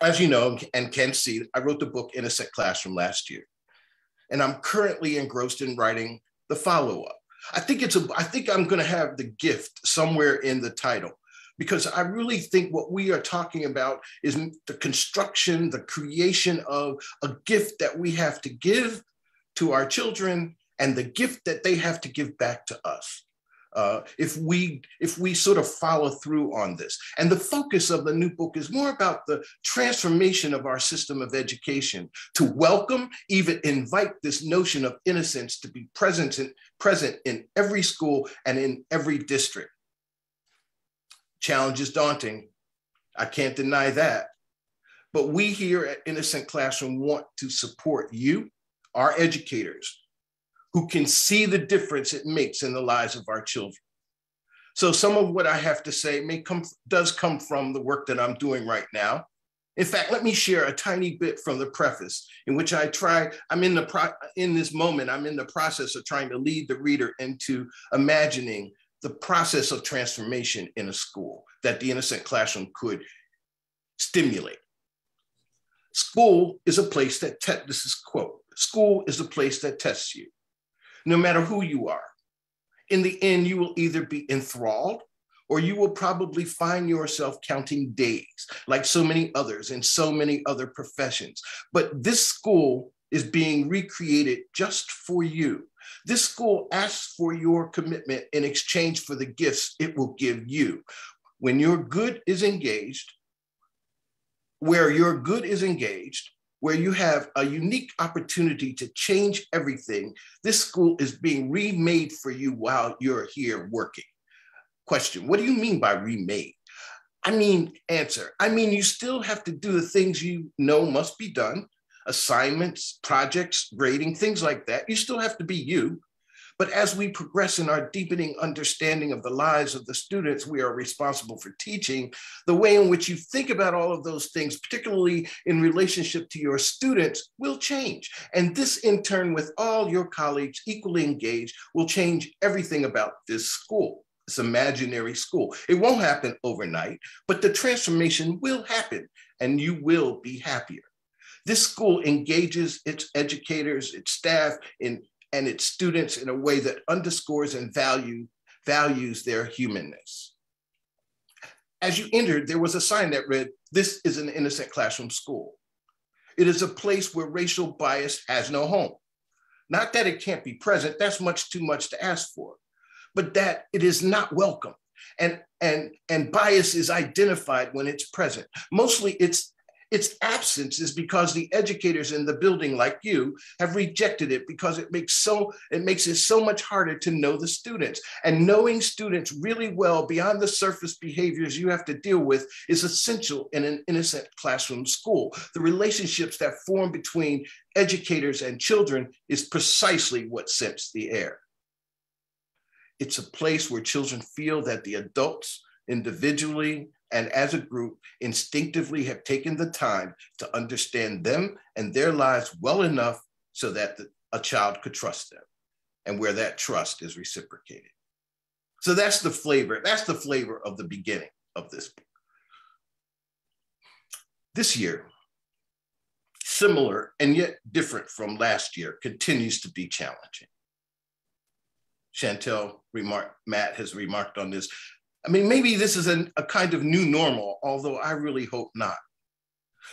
As you know and can see, I wrote the book Innocent Classroom last year, and I'm currently engrossed in writing the follow-up. I think I'm going to have the gift somewhere in the title, because I really think what we are talking about is the construction, the creation of a gift that we have to give to our children and the gift that they have to give back to us. If we sort of follow through on this. And the focus of the new book is more about the transformation of our system of education to welcome, even invite this notion of innocence to be present in every school and in every district. Challenge is daunting. I can't deny that. But we here at Innocent Classroom want to support you, our educators, who can see the difference it makes in the lives of our children. So some of what I have to say does come from the work that I'm doing right now. In fact, let me share a tiny bit from the preface in which I'm in this moment, I'm in the process of trying to lead the reader into imagining the process of transformation in a school that the Innocent Classroom could stimulate. School is a place that, this is quote, school is a place that tests you. No matter who you are, in the end, you will either be enthralled or you will probably find yourself counting days, like so many others in so many other professions. But this school is being recreated just for you. This school asks for your commitment in exchange for the gifts it will give you. When your good is engaged, where your good is engaged, where you have a unique opportunity to change everything, this school is being remade for you while you're here working. Question, what do you mean by remade? Answer, you still have to do the things you know must be done, assignments, projects, grading, things like that. You still have to be you. But as we progress in our deepening understanding of the lives of the students we are responsible for teaching, the way in which you think about all of those things, particularly in relationship to your students, will change. And this, in turn, with all your colleagues equally engaged, will change everything about this school, this imaginary school. It won't happen overnight, but the transformation will happen, and you will be happier. This school engages its educators, its staff, and its students in a way that underscores and values their humanness. As you entered, there was a sign that read, "This is an Innocent Classroom school." It is a place where racial bias has no home. Not that it can't be present, that's much too much to ask for, but that it is not welcome. And bias is identified when it's present. Mostly its absence is because the educators in the building, like you, have rejected it because it makes it so much harder to know the students. And knowing students really well beyond the surface behaviors you have to deal with is essential in an Innocent Classroom school. The relationships that form between educators and children is precisely what sets the air. It's a place where children feel that the adults, individually and as a group, instinctively have taken the time to understand them and their lives well enough so that a child could trust them, and where that trust is reciprocated. So that's the flavor. That's the flavor of the beginning of this book. This year, similar and yet different from last year, continues to be challenging. Matt has remarked on this. Maybe this is a kind of new normal, although I really hope not.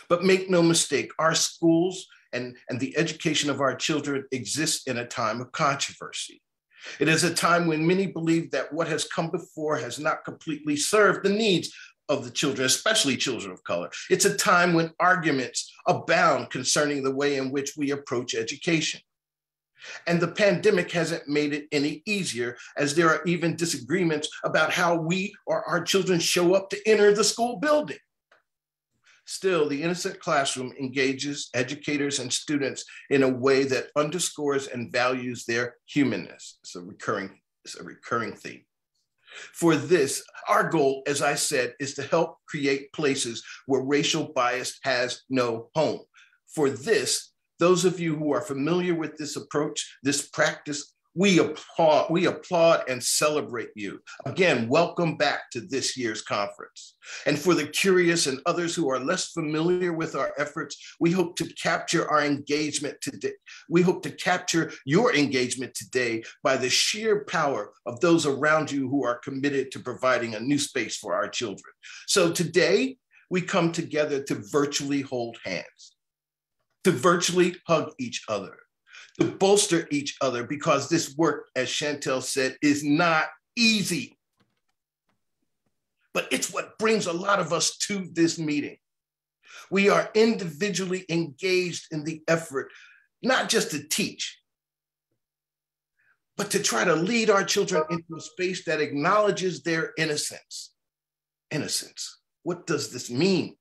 But make no mistake, our schools and the education of our children exists in a time of controversy. It is a time when many believe that what has come before has not completely served the needs of the children, especially children of color. It's a time when arguments abound concerning the way in which we approach education. And the pandemic hasn't made it any easier, as there are even disagreements about how we or our children show up to enter the school building. Still, the Innocent Classroom engages educators and students in a way that underscores and values their humanness. It's a recurring theme. For this, our goal, as I said, is to help create places where racial bias has no home. For this, those of you who are familiar with this approach, this practice, We applaud and celebrate you. Again, welcome back to this year's conference. And for the curious and others who are less familiar with our efforts, we hope to capture our engagement today. We hope to capture your engagement today by the sheer power of those around you who are committed to providing a new space for our children. So today, we come together to virtually hold hands, to virtually hug each other, to bolster each other, because this work, as Chantel said, is not easy. But it's what brings a lot of us to this meeting. We are individually engaged in the effort, not just to teach, but to try to lead our children into a space that acknowledges their innocence. Innocence. What does this mean?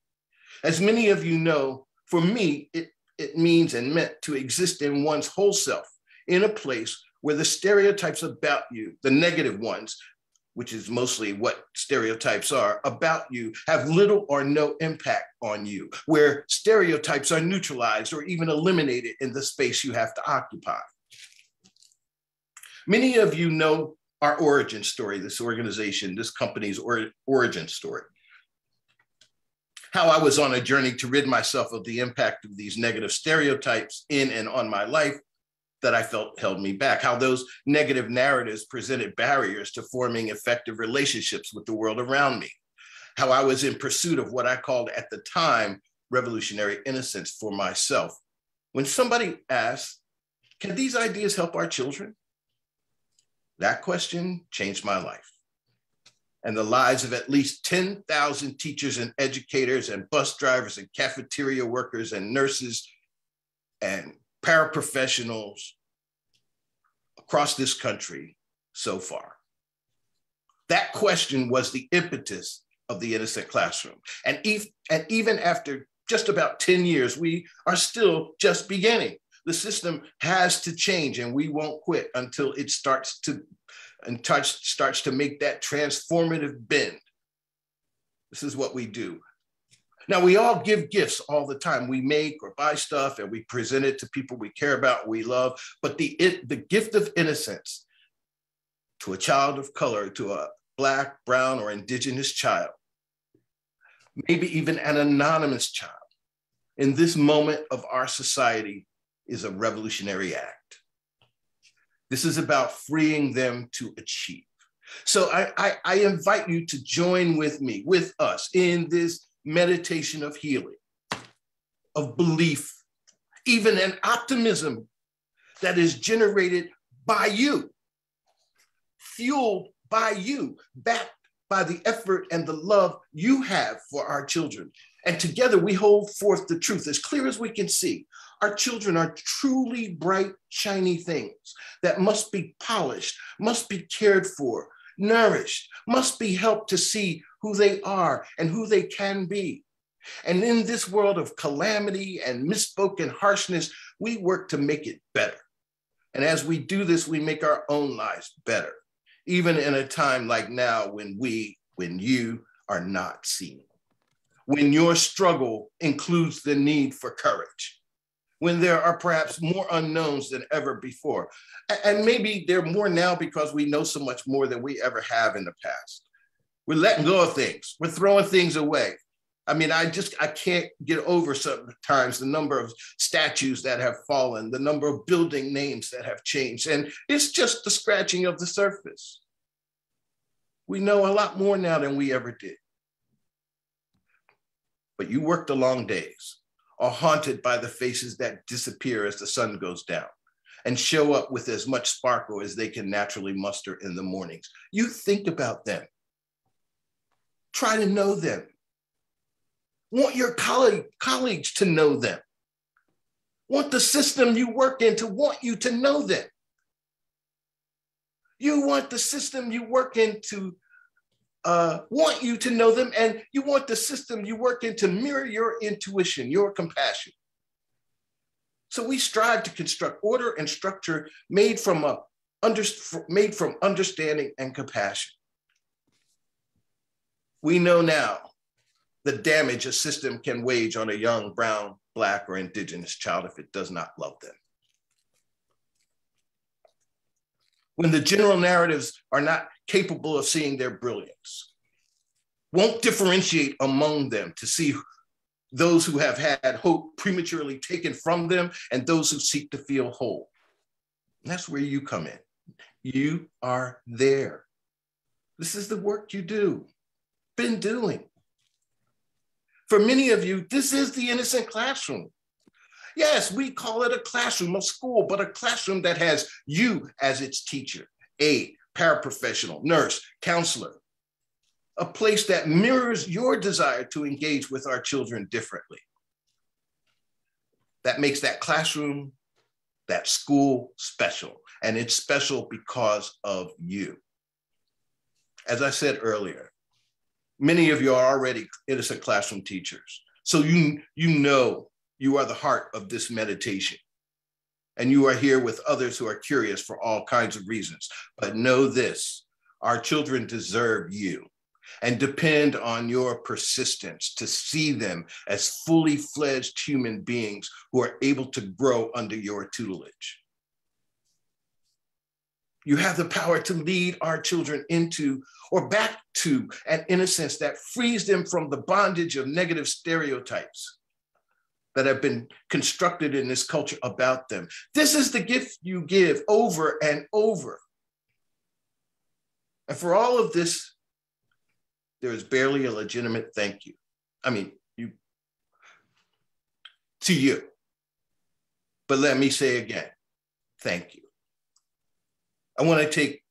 As many of you know, for me, it means and meant to exist in one's whole self, in a place where the stereotypes about you, the negative ones, which is mostly what stereotypes are about you, have little or no impact on you, where stereotypes are neutralized or even eliminated in the space you have to occupy. Many of you know our origin story, this organization, this company's origin story. How I was on a journey to rid myself of the impact of these negative stereotypes in and on my life that I felt held me back. How those negative narratives presented barriers to forming effective relationships with the world around me. How I was in pursuit of what I called at the time revolutionary innocence for myself. When somebody asked, can these ideas help our children? That question changed my life and the lives of at least 10,000 teachers and educators and bus drivers and cafeteria workers and nurses and paraprofessionals across this country so far. That question was the impetus of the Innocent Classroom. And even after just about 10 years, we are still just beginning. The system has to change, and we won't quit until it starts to make that transformative bend. This is what we do. Now, we all give gifts all the time. We make or buy stuff and we present it to people we care about, we love. But the gift of innocence to a child of color, to a Black, brown, or indigenous child, maybe even an anonymous child, in this moment of our society is a revolutionary act. This is about freeing them to achieve. So I invite you to join with me, with us, in this meditation of healing, of belief, even an optimism that is generated by you, fueled by you, backed by the effort and the love you have for our children. And together we hold forth the truth as clear as we can see. Our children are truly bright, shiny things that must be polished, must be cared for, nourished, must be helped to see who they are and who they can be. And in this world of calamity and misspoken harshness, we work to make it better. And as we do this, we make our own lives better, even in a time like now when you are not seen, when your struggle includes the need for courage, when there are perhaps more unknowns than ever before. And maybe there are more now because we know so much more than we ever have in the past. We're letting go of things. We're throwing things away. I mean, I can't get over sometimes the number of statues that have fallen, the number of building names that have changed. And it's just the scratching of the surface. We know a lot more now than we ever did. But you work the long days, are haunted by the faces that disappear as the sun goes down and show up with as much sparkle as they can naturally muster in the mornings. You think about them. Try to know them. Want your colleagues to know them. Want the system you work in to want you to know them. You want the system you work in to want you to know them, and you want the system you work in to mirror your intuition, your compassion. So we strive to construct order and structure made from understanding and compassion. We know now the damage a system can wage on a young, brown, Black, or indigenous child if it does not love them. when the general narratives are not capable of seeing their brilliance, won't differentiate among them to see those who have had hope prematurely taken from them and those who seek to feel whole. And that's where you come in. You are there. This is the work you do, been doing. For many of you, this is the innocent classroom. Yes, we call it a classroom, a school, but a classroom that has you as its teacher, aide, paraprofessional, nurse, counselor. A place that mirrors your desire to engage with our children differently. That makes that classroom, that school special. And it's special because of you. As I said earlier, many of you are already innocent classroom teachers. So you know you are the heart of this meditation. And you are here with others who are curious for all kinds of reasons. But know this, our children deserve you and depend on your persistence to see them as fully fledged human beings who are able to grow under your tutelage. You have the power to lead our children into or back to an innocence that frees them from the bondage of negative stereotypes that have been constructed in this culture about them. This is the gift you give over and over. And for all of this, there is barely a legitimate thank you. I mean, to you. But let me say again, thank you. I want to take